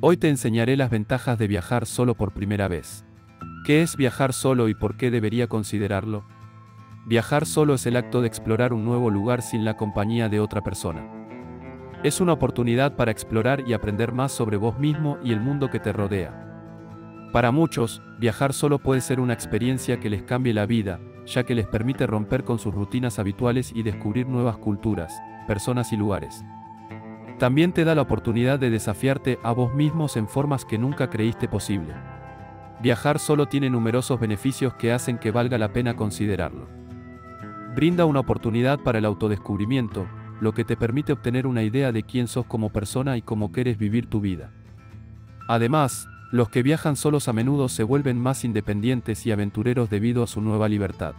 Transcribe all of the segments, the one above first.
Hoy te enseñaré las ventajas de viajar solo por primera vez. ¿Qué es viajar solo y por qué debería considerarlo? Viajar solo es el acto de explorar un nuevo lugar sin la compañía de otra persona. Es una oportunidad para explorar y aprender más sobre vos mismo y el mundo que te rodea. Para muchos, viajar solo puede ser una experiencia que les cambie la vida, ya que les permite romper con sus rutinas habituales y descubrir nuevas culturas, personas y lugares. También te da la oportunidad de desafiarte a vos mismos en formas que nunca creíste posible. Viajar solo tiene numerosos beneficios que hacen que valga la pena considerarlo. Brinda una oportunidad para el autodescubrimiento, lo que te permite obtener una idea de quién sos como persona y cómo quieres vivir tu vida. Además, los que viajan solos a menudo se vuelven más independientes y aventureros debido a su nueva libertad.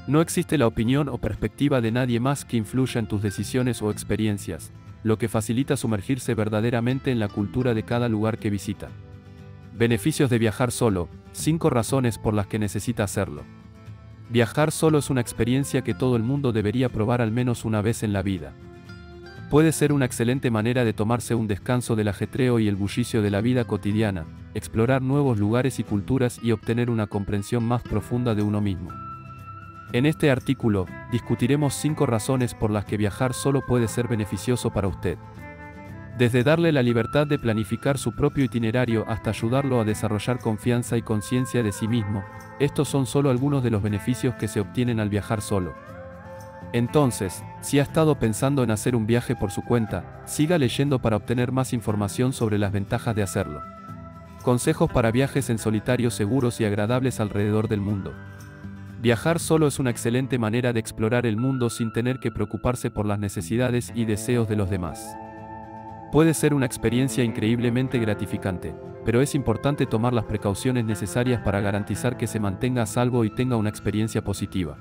No existe la opinión o perspectiva de nadie más que influya en tus decisiones o experiencias, lo que facilita sumergirse verdaderamente en la cultura de cada lugar que visita. Beneficios de viajar solo: 5 razones por las que necesita hacerlo. Viajar solo es una experiencia que todo el mundo debería probar al menos una vez en la vida. Puede ser una excelente manera de tomarse un descanso del ajetreo y el bullicio de la vida cotidiana, explorar nuevos lugares y culturas y obtener una comprensión más profunda de uno mismo. En este artículo, discutiremos 5 razones por las que viajar solo puede ser beneficioso para usted. Desde darle la libertad de planificar su propio itinerario hasta ayudarlo a desarrollar confianza y conciencia de sí mismo, estos son solo algunos de los beneficios que se obtienen al viajar solo. Entonces, si ha estado pensando en hacer un viaje por su cuenta, siga leyendo para obtener más información sobre las ventajas de hacerlo. Consejos para viajes en solitario seguros y agradables alrededor del mundo. Viajar solo es una excelente manera de explorar el mundo sin tener que preocuparse por las necesidades y deseos de los demás. Puede ser una experiencia increíblemente gratificante, pero es importante tomar las precauciones necesarias para garantizar que se mantenga a salvo y tenga una experiencia positiva.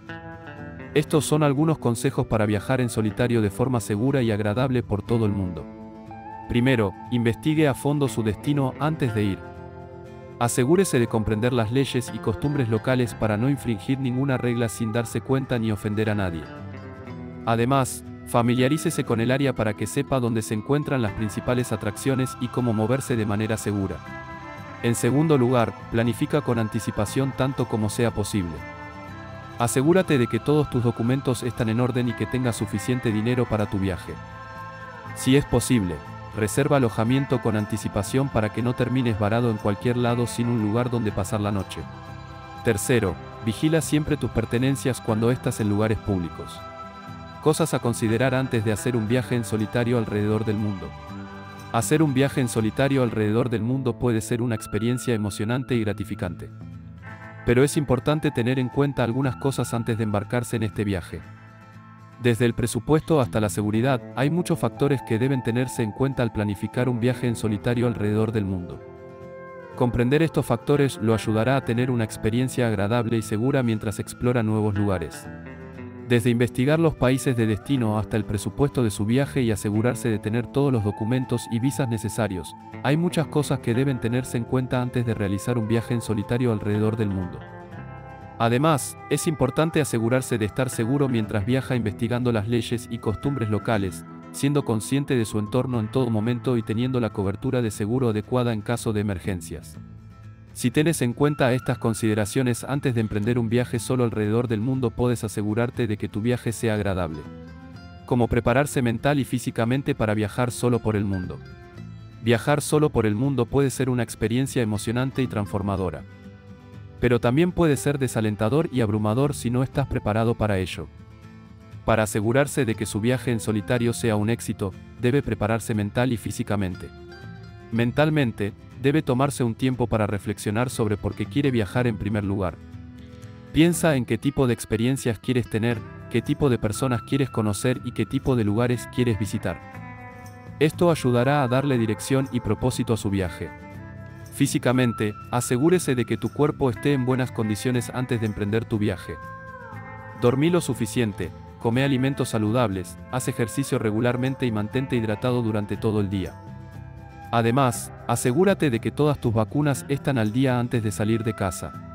Estos son algunos consejos para viajar en solitario de forma segura y agradable por todo el mundo. Primero, investigue a fondo su destino antes de ir. Asegúrese de comprender las leyes y costumbres locales para no infringir ninguna regla sin darse cuenta ni ofender a nadie. Además, familiarícese con el área para que sepa dónde se encuentran las principales atracciones y cómo moverse de manera segura. En segundo lugar, planifica con anticipación tanto como sea posible. Asegúrate de que todos tus documentos están en orden y que tengas suficiente dinero para tu viaje. Si es posible, reserva alojamiento con anticipación para que no termines varado en cualquier lado sin un lugar donde pasar la noche. Tercero, vigila siempre tus pertenencias cuando estás en lugares públicos. Cosas a considerar antes de hacer un viaje en solitario alrededor del mundo. Hacer un viaje en solitario alrededor del mundo puede ser una experiencia emocionante y gratificante. Pero es importante tener en cuenta algunas cosas antes de embarcarse en este viaje. Desde el presupuesto hasta la seguridad, hay muchos factores que deben tenerse en cuenta al planificar un viaje en solitario alrededor del mundo. Comprender estos factores lo ayudará a tener una experiencia agradable y segura mientras explora nuevos lugares. Desde investigar los países de destino hasta el presupuesto de su viaje y asegurarse de tener todos los documentos y visas necesarios, hay muchas cosas que deben tenerse en cuenta antes de realizar un viaje en solitario alrededor del mundo. Además, es importante asegurarse de estar seguro mientras viaja investigando las leyes y costumbres locales, siendo consciente de su entorno en todo momento y teniendo la cobertura de seguro adecuada en caso de emergencias. Si tienes en cuenta estas consideraciones antes de emprender un viaje solo alrededor del mundo, puedes asegurarte de que tu viaje sea agradable. Cómo prepararse mental y físicamente para viajar solo por el mundo. Viajar solo por el mundo puede ser una experiencia emocionante y transformadora. Pero también puede ser desalentador y abrumador si no estás preparado para ello. Para asegurarse de que su viaje en solitario sea un éxito, debe prepararse mental y físicamente. Mentalmente, debe tomarse un tiempo para reflexionar sobre por qué quiere viajar en primer lugar. Piensa en qué tipo de experiencias quieres tener, qué tipo de personas quieres conocer y qué tipo de lugares quieres visitar. Esto ayudará a darle dirección y propósito a su viaje. Físicamente, asegúrese de que tu cuerpo esté en buenas condiciones antes de emprender tu viaje. Dormí lo suficiente, come alimentos saludables, haz ejercicio regularmente y mantente hidratado durante todo el día. Además, asegúrate de que todas tus vacunas están al día antes de salir de casa.